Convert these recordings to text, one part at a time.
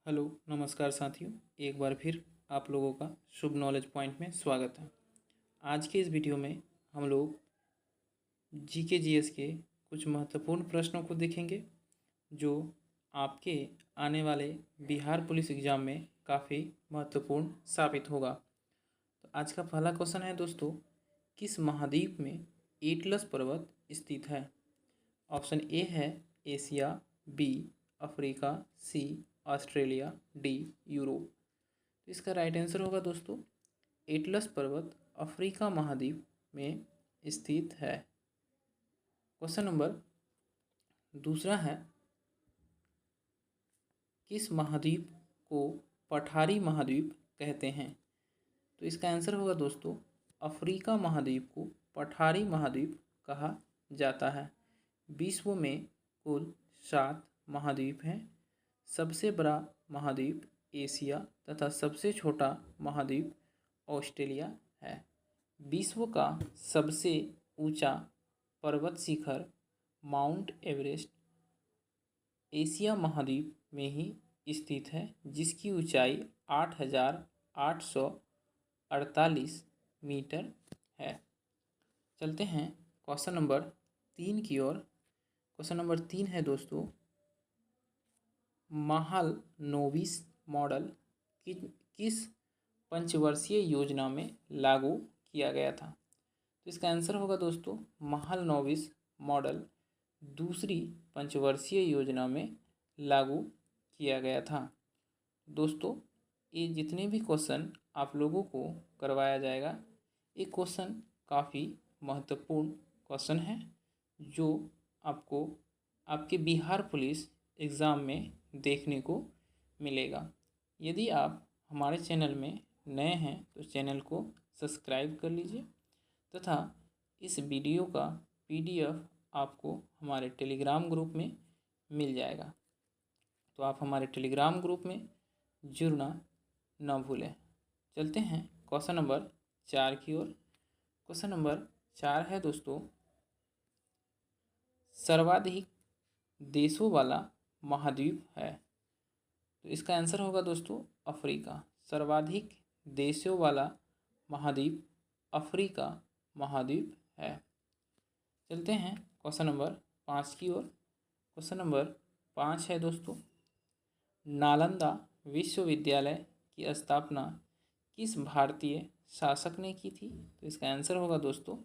Hello नमस्कार साथियों, एक बार फिर आप लोगों का शुभ नॉलेज पॉइंट में स्वागत है। आज के इस वीडियो में हम लोग जीके जीएस के कुछ महत्वपूर्ण प्रश्नों को देखेंगे जो आपके आने वाले बिहार पुलिस एग्ज़ाम में काफ़ी महत्वपूर्ण साबित होगा। तो आज का पहला क्वेश्चन है दोस्तों, किस महाद्वीप में एटलस पर्वत स्थित है? ऑप्शन ए है एशिया, बी अफ्रीका, सी ऑस्ट्रेलिया, डी यूरोप। तो इसका राइट आंसर होगा दोस्तों एटलस पर्वत अफ्रीका महाद्वीप में स्थित है। क्वेश्चन नंबर दूसरा है, किस महाद्वीप को पठारी महाद्वीप कहते हैं? तो इसका आंसर होगा दोस्तों अफ्रीका महाद्वीप को पठारी महाद्वीप कहा जाता है। विश्व में कुल 7 महाद्वीप हैं। सबसे बड़ा महाद्वीप एशिया तथा सबसे छोटा महाद्वीप ऑस्ट्रेलिया है। विश्व का सबसे ऊंचा पर्वत शिखर माउंट एवरेस्ट एशिया महाद्वीप में ही स्थित है, जिसकी ऊंचाई 8,848 मीटर है। चलते हैं क्वेश्चन नंबर 3 की ओर। क्वेश्चन नंबर 3 है दोस्तों, महालनोबिस मॉडल किस पंचवर्षीय योजना में लागू किया गया था? तो इसका आंसर होगा दोस्तों महालनोबिस मॉडल दूसरी पंचवर्षीय योजना में लागू किया गया था। दोस्तों, ये जितने भी क्वेश्चन आप लोगों को करवाया जाएगा, ये क्वेश्चन काफ़ी महत्वपूर्ण क्वेश्चन है जो आपको आपके बिहार पुलिस एग्ज़ाम में देखने को मिलेगा। यदि आप हमारे चैनल में नए हैं तो चैनल को सब्सक्राइब कर लीजिए तथा इस वीडियो का पीडीएफ आपको हमारे टेलीग्राम ग्रुप में मिल जाएगा, तो आप हमारे टेलीग्राम ग्रुप में जुड़ना न भूलें। चलते हैं क्वेश्चन नंबर 4 की ओर। क्वेश्चन नंबर 4 है दोस्तों, सर्वाधिक देशों वाला महाद्वीप है? तो इसका आंसर होगा दोस्तों अफ्रीका। सर्वाधिक देशों वाला महाद्वीप अफ्रीका महाद्वीप है। चलते हैं क्वेश्चन नंबर 5 की ओर। क्वेश्चन नंबर 5 है दोस्तों, नालंदा विश्वविद्यालय की स्थापना किस भारतीय शासक ने की थी? तो इसका आंसर होगा दोस्तों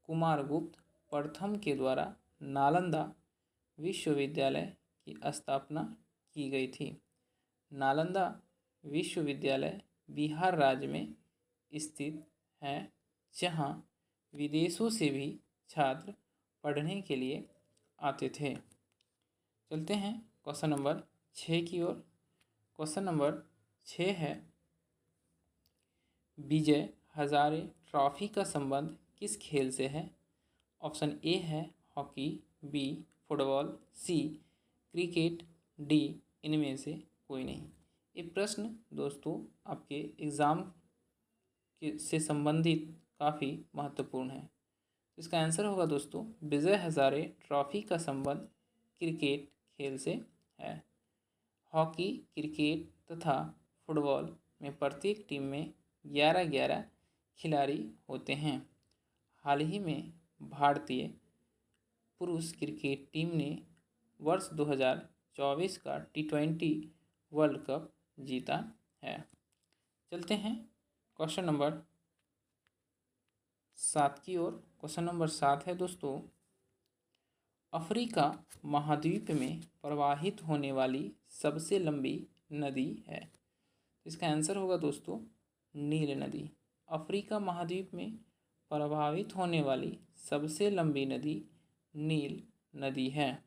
कुमारगुप्त प्रथम के द्वारा नालंदा विश्वविद्यालय की स्थापना की गई थी। नालंदा विश्वविद्यालय बिहार राज्य में स्थित है, जहां विदेशों से भी छात्र पढ़ने के लिए आते थे। चलते हैं क्वेश्चन नंबर 6 की ओर। क्वेश्चन नंबर 6 है, विजय हजारे ट्रॉफी का संबंध किस खेल से है? ऑप्शन ए है हॉकी, बी फुटबॉल, सी क्रिकेट, डी इनमें से कोई नहीं। ये प्रश्न दोस्तों आपके एग्ज़ाम से संबंधित काफ़ी महत्वपूर्ण है। इसका आंसर होगा दोस्तों विजय हजारे ट्रॉफी का संबंध क्रिकेट खेल से है। हॉकी, क्रिकेट तथा फुटबॉल में प्रत्येक टीम में 11-11 खिलाड़ी होते हैं। हाल ही में भारतीय पुरुष क्रिकेट टीम ने वर्ष 2024 का T20 वर्ल्ड कप जीता है। चलते हैं क्वेश्चन नंबर 7 की ओर। क्वेश्चन नंबर 7 है दोस्तों, अफ्रीका महाद्वीप में प्रवाहित होने वाली सबसे लंबी नदी है? इसका आंसर होगा दोस्तों नील नदी। अफ्रीका महाद्वीप में प्रवाहित होने वाली सबसे लंबी नदी नील नदी है।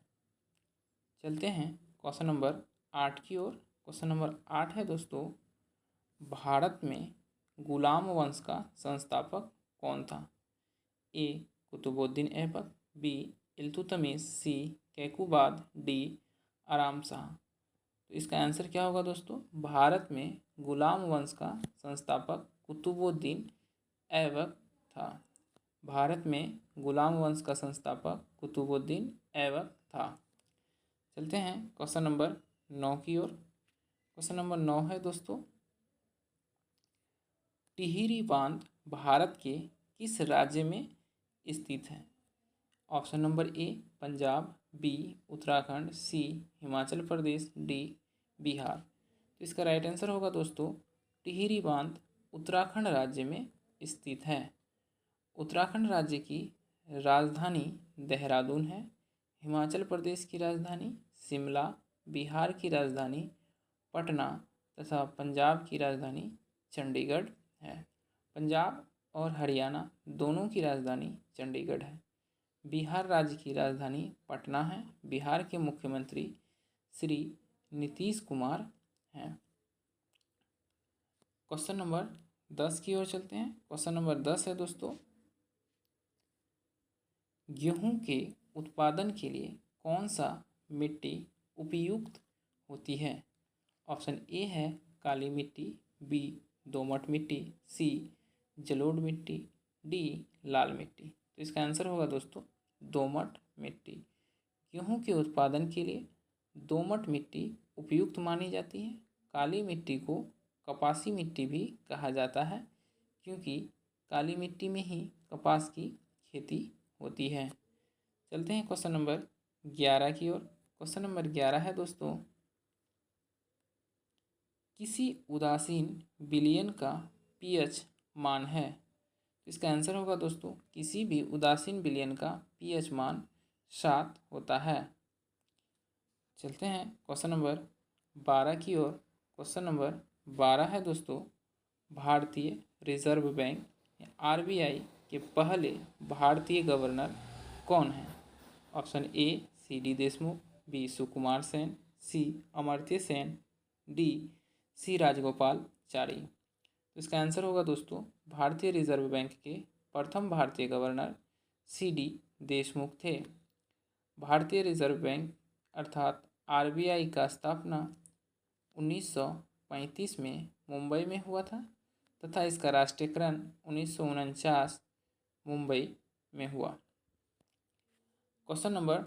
चलते हैं क्वेश्चन नंबर 8 की ओर। क्वेश्चन नंबर 8 है दोस्तों, भारत में गुलाम वंश का संस्थापक कौन था? ए कुतुबुद्दीन ऐबक, बी इल्तुतमिश, सी कैकुबाद, डी आराम शाह। तो इसका आंसर क्या होगा दोस्तों? भारत में गुलाम वंश का संस्थापक कुतुबुद्दीन ऐबक था। भारत में गुलाम वंश का संस्थापक कुतुबुद्दीन ऐबक था। चलते हैं क्वेश्चन नंबर 9 की ओर। क्वेश्चन नंबर 9 है दोस्तों, टिहरी बांध भारत के किस राज्य में स्थित है? Option number A Punjab, B Uttarakhand, C Himachal Pradesh, D Bihar. तो इसका राइट आंसर होगा दोस्तों, टिहरी बांध उत्तराखंड राज्य में स्थित है। उत्तराखंड राज्य की राजधानी देहरादून है, हिमाचल प्रदेश की राजधानी शिमला, बिहार की राजधानी पटना तथा पंजाब की राजधानी चंडीगढ़ है। पंजाब और हरियाणा दोनों की राजधानी चंडीगढ़ है। बिहार राज्य की राजधानी पटना है। बिहार के मुख्यमंत्री श्री नीतीश कुमार हैं। क्वेश्चन नंबर 10 की ओर चलते हैं। क्वेश्चन नंबर 10 है दोस्तों, गेहूं के उत्पादन के लिए कौन सा मिट्टी उपयुक्त होती है? ऑप्शन ए है काली मिट्टी, बी दोमट मिट्टी, सी जलोढ़ मिट्टी, डी लाल मिट्टी। तो इसका आंसर होगा दोस्तों दोमट मिट्टी। गेहूं के उत्पादन के लिए दोमट मिट्टी उपयुक्त मानी जाती है। काली मिट्टी को कपासी मिट्टी भी कहा जाता है, क्योंकि काली मिट्टी में ही कपास की खेती होती है। चलते हैं क्वेश्चन नंबर 11 की ओर। क्वेश्चन नंबर 11 है दोस्तों, किसी उदासीन विलयन का पीएच मान है? इसका आंसर होगा दोस्तों, किसी भी उदासीन विलयन का पीएच मान 7 होता है। चलते हैं क्वेश्चन नंबर 12 की ओर। क्वेश्चन नंबर 12 है दोस्तों, भारतीय रिजर्व बैंक आरबीआई के पहले भारतीय गवर्नर कौन है? Option A C D. Deshmukh, B Sukumar Sen, C Amartya Sen, D C Rajagopalachari. तो इसका आंसर होगा दोस्तों, भारतीय रिजर्व बैंक के प्रथम भारतीय गवर्नर सी.डी. देशमुख थे। भारतीय रिजर्व बैंक अर्थात आरबीआई का स्थापना 1935 में मुंबई में हुआ था तथा इसका राष्ट्रीयकरण 1949 मुंबई में हुआ। क्वेश्चन नंबर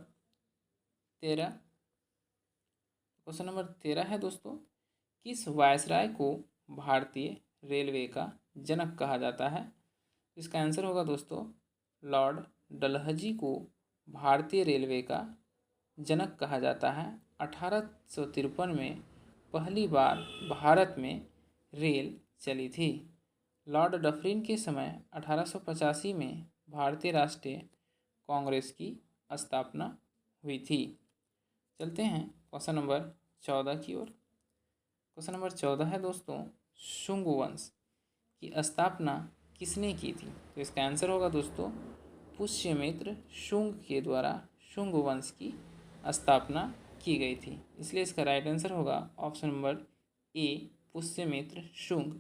13 है दोस्तों, किस वायसराय को भारतीय रेलवे का जनक कहा जाता है? इसका आंसर होगा दोस्तों, लॉर्ड डलहौजी को भारतीय रेलवे का जनक कहा जाता है। 1853 में पहली बार भारत में रेल चली थी। लॉर्ड डफरिन के समय 1885 में भारतीय राष्ट्रीय कांग्रेस की स्थापना हुई थी। चलते हैं क्वेश्चन नंबर 14 की ओर। क्वेश्चन नंबर 14 है दोस्तों, शुंग वंश की स्थापना किसने की थी? तो इसका आंसर होगा दोस्तों, पुष्यमित्र शुंग के द्वारा शुंग वंश की स्थापना की गई थी। इसलिए इसका राइट आंसर होगा ऑप्शन नंबर ए पुष्यमित्र शुंग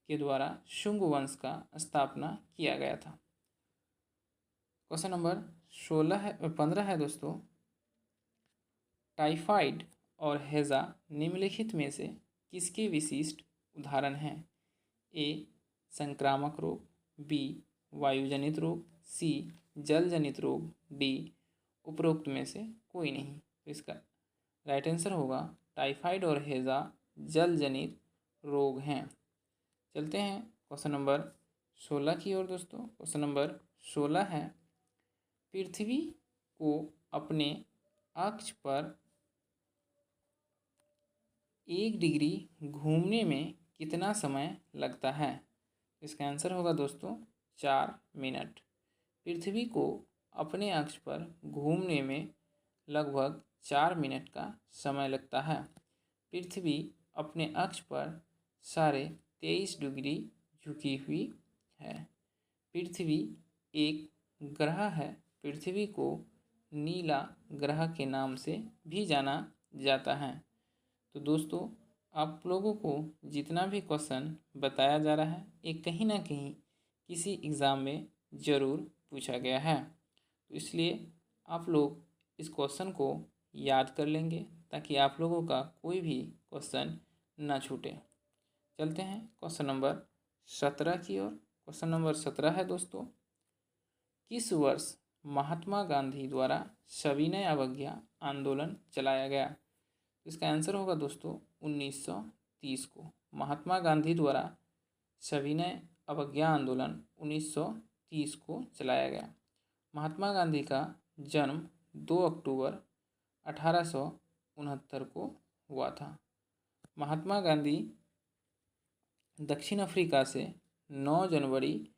के द्वारा शुंग वंश का स्थापना किया गया था। क्वेश्चन नंबर 15 है दोस्तों, टाइफाइड और हैजा निम्नलिखित में से किसके विशिष्ट उदाहरण हैं? ए संक्रामक रोग, बी वायुजनित रोग, सी जल जनित रोग, डी उपरोक्त में से कोई नहीं। तो इसका राइट आंसर होगा टाइफाइड और हैजा जल जनित रोग हैं। चलते हैं क्वेश्चन नंबर 16 की ओर दोस्तों। क्वेश्चन नंबर 16 है, पृथ्वी को अपने अक्ष पर 1 डिग्री घूमने में कितना समय लगता है? इसका आंसर होगा दोस्तों 4 मिनट। पृथ्वी को अपने अक्ष पर घूमने में लगभग 4 मिनट का समय लगता है। पृथ्वी अपने अक्ष पर 23.5 डिग्री झुकी हुई है। पृथ्वी एक ग्रह है। पृथ्वी को नीला ग्रह के नाम से भी जाना जाता है। तो दोस्तों, आप लोगों को जितना भी क्वेश्चन बताया जा रहा है, ये कहीं ना कहीं किसी एग्ज़ाम में ज़रूर पूछा गया है। तो इसलिए आप लोग इस क्वेश्चन को याद कर लेंगे ताकि आप लोगों का कोई भी क्वेश्चन ना छूटे। चलते हैं क्वेश्चन नंबर 17 की ओर। क्वेश्चन नंबर 17 है दोस्तों, किस वर्ष महात्मा गांधी द्वारा सविनय अवज्ञा आंदोलन चलाया गया? इसका आंसर होगा दोस्तों 1930 को। महात्मा गांधी द्वारा सविनय अवज्ञा आंदोलन 1930 को चलाया गया। महात्मा गांधी का जन्म 2 अक्टूबर 1869 को हुआ था। महात्मा गांधी दक्षिण अफ्रीका से 9 जनवरी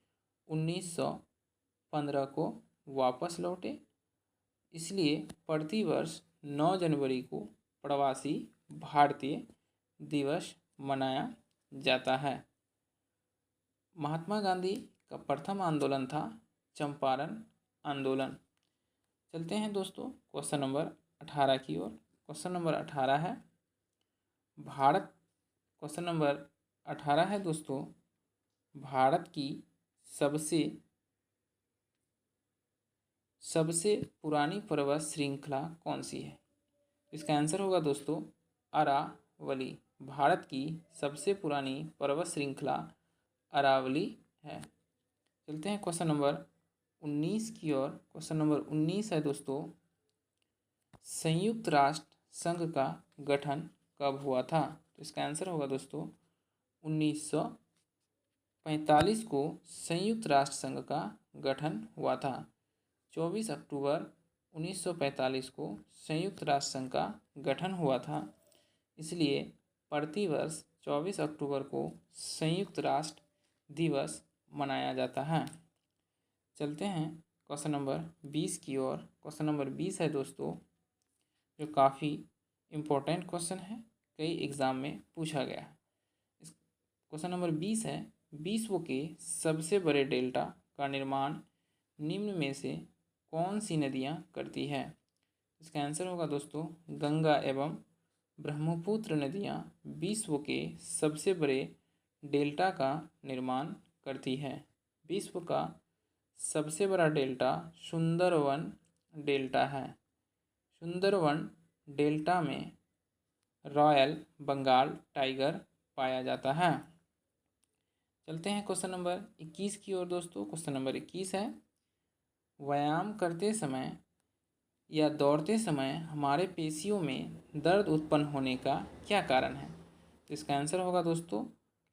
1915 को वापस लौटे, इसलिए प्रतिवर्ष 9 जनवरी को प्रवासी भारतीय दिवस मनाया जाता है। महात्मा गांधी का प्रथम आंदोलन था चंपारण आंदोलन। चलते हैं दोस्तों क्वेश्चन नंबर 18 की ओर। क्वेश्चन नंबर 18 है भारत। क्वेश्चन नंबर 18 है दोस्तों, भारत की सबसे पुरानी पर्वत श्रृंखला कौन सी है? इसका आंसर होगा दोस्तों अरावली। भारत की सबसे पुरानी पर्वत श्रृंखला अरावली है। चलते हैं क्वेश्चन नंबर 19 की ओर। क्वेश्चन नंबर 19 है दोस्तों, संयुक्त राष्ट्र संघ का गठन कब हुआ था? तो इसका आंसर होगा दोस्तों 1945 को संयुक्त राष्ट्र संघ का गठन हुआ था। 24 अक्टूबर 1945 को संयुक्त राष्ट्र संघ का गठन हुआ था, इसलिए प्रतिवर्ष 24 अक्टूबर को संयुक्त राष्ट्र दिवस मनाया जाता है। चलते हैं क्वेश्चन नंबर 20 की ओर। क्वेश्चन नंबर 20 है दोस्तों, जो काफ़ी इम्पोर्टेंट क्वेश्चन है, कई एग्ज़ाम में पूछा गया है। क्वेश्चन नंबर 20 है, विश्व के सबसे बड़े डेल्टा का निर्माण निम्न में से कौन सी नदियाँ करती है? इसका आंसर होगा दोस्तों गंगा एवं ब्रह्मपुत्र नदियाँ विश्व के सबसे बड़े डेल्टा का निर्माण करती है। विश्व का सबसे बड़ा डेल्टा सुंदरवन डेल्टा है। सुंदरवन डेल्टा में रॉयल बंगाल टाइगर पाया जाता है। चलते हैं क्वेश्चन नंबर 21 की ओर दोस्तों। क्वेश्चन नंबर 21 है, व्यायाम करते समय या दौड़ते समय हमारे पेशियों में दर्द उत्पन्न होने का क्या कारण है? तो इसका आंसर होगा दोस्तों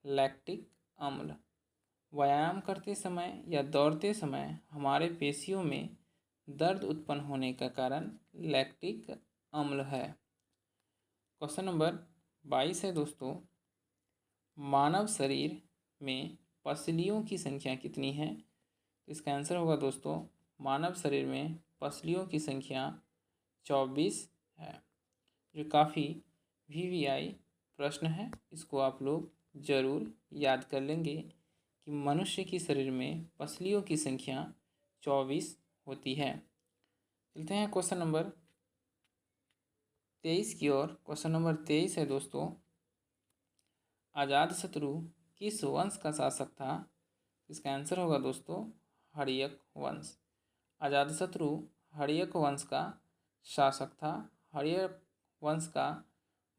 लैक्टिक अम्ल। व्यायाम करते समय या दौड़ते समय हमारे पेशियों में दर्द उत्पन्न होने का कारण लैक्टिक अम्ल है। क्वेश्चन नंबर 22 है दोस्तों, मानव शरीर में पसलियों की संख्या कितनी है? इसका आंसर होगा दोस्तों मानव शरीर में पसलियों की संख्या 24 है, जो काफ़ी VVI प्रश्न है। इसको आप लोग ज़रूर याद कर लेंगे कि मनुष्य की शरीर में पसलियों की संख्या 24 होती है। चलते हैं क्वेश्चन नंबर 23 की ओर। क्वेश्चन नंबर 23 है दोस्तों, अजातशत्रु किस वंश का शासक था? इसका आंसर होगा दोस्तों हर्यक वंश। अजातशत्रु हर्यक वंश का शासक था। हर्यक वंश का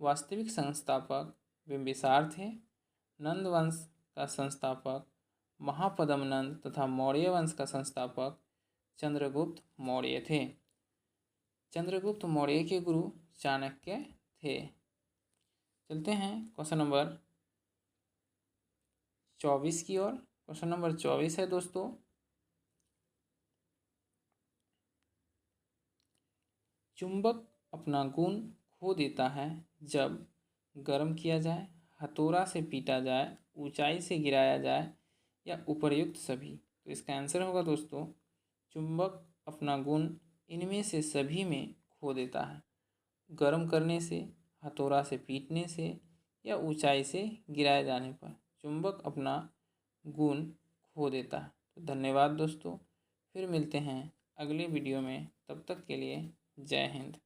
वास्तविक संस्थापक बिंबिसार थे। नंद वंश का संस्थापक महापद्म नंद तथा मौर्य वंश का संस्थापक चंद्रगुप्त मौर्य थे। चंद्रगुप्त मौर्य के गुरु चाणक्य थे। चलते हैं क्वेश्चन नंबर 24 की ओर। क्वेश्चन नंबर 24 है दोस्तों, चुंबक अपना गुण खो देता है जब गर्म किया जाए, हथौड़ा से पीटा जाए, ऊंचाई से गिराया जाए या उपर्युक्त सभी। तो इसका आंसर होगा दोस्तों चुंबक अपना गुण इनमें से सभी में खो देता है। गर्म करने से, हथौड़ा से पीटने से या ऊंचाई से गिराए जाने पर चुंबक अपना गुण खो देता है। तो धन्यवाद दोस्तों, फिर मिलते हैं अगले वीडियो में। तब तक के लिए जय हिंद।